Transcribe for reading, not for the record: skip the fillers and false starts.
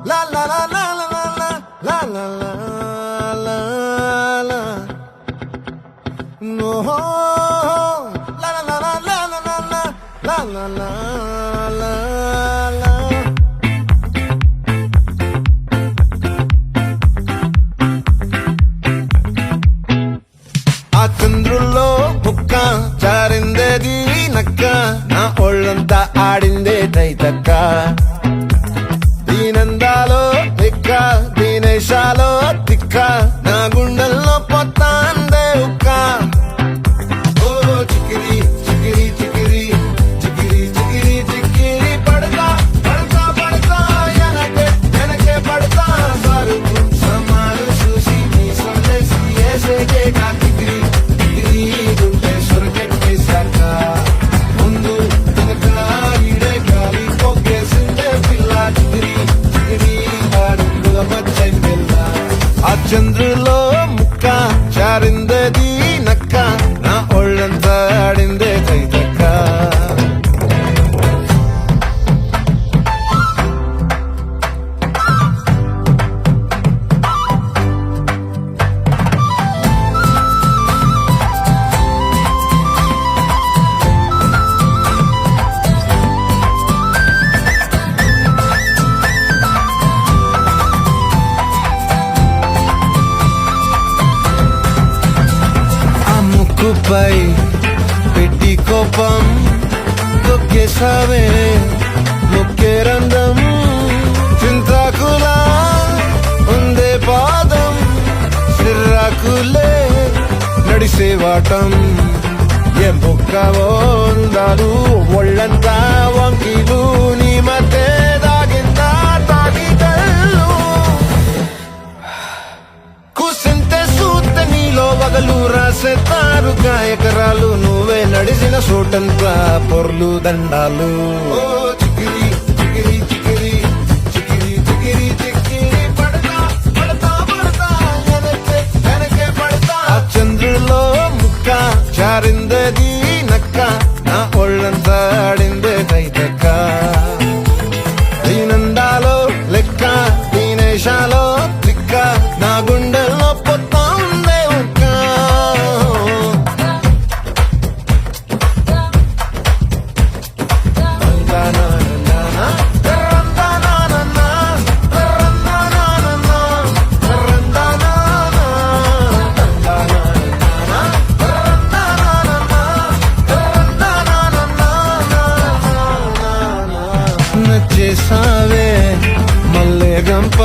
La la la la la la la la la la. No, la la la la la la la la la la la. ఆ చంద్రుల్లో బుక్క జారిందేది నక్క నా ఒళ్ళంతా ఆడిందే తైతక్క దీనందాలో తిక్క దీనేశాలో తిక్క నా గుండెల్లో పొత్తాందే ఉక్క ఓ చికిరి చికిరి చికిరి చికిరి చికిరి చికిరి పడతా పడతా పడతా ఎనకే ఎనకే పడతా సరుకు సమాలు చూసి నీ సందేశి ఏసేకే కాకిరి గిరి గుండె సొరకెట్టేశాక ముందు వెనక ఈడే గాలి పోగేసిందే పిల్ల చికిరి చికిరి ఆడుగుల మచ్చై పిల్ల ఆ చంద్రులో ముక్క జారిందేది నక్క నా ఒళ్ళంతా ఆడిందే తైతక్క ఆ ముక్కుపై పెట్టి కోపం తొక్కేసావే మొక్కే రంధ్రం చింతాకులా ఉందే పాదం సిర్రాకులే నడిసేవాటం ఏ బొక్కవో ఉందాలు ఒళ్ళంతా వంకీలు నీ మధ్య దాగిందా తాగిదళ్ళు కూసింతే సూత్తే నీలో వగలు రాసేతారుగా ఎకరాలు నువ్వే నడిసిన చోటంతా పొర్లు దండాలు ఓ చికిరి చికిరి చికిరి చికిరి చికిరి చికిరి పడతా పడతా పడతా వెనకే వెనకే పడతా ఆ చంద్రులో ముక్క జారిందేది నక్క నా ఒళ్ళంతా ఆడిందే తైతక్క దీనందాలో లెక్క దీనేశాలో తిక్క నా గుండెల్లో పొత్తా ఉందే ఉక్క నచ్చేసావే మల్లె గంప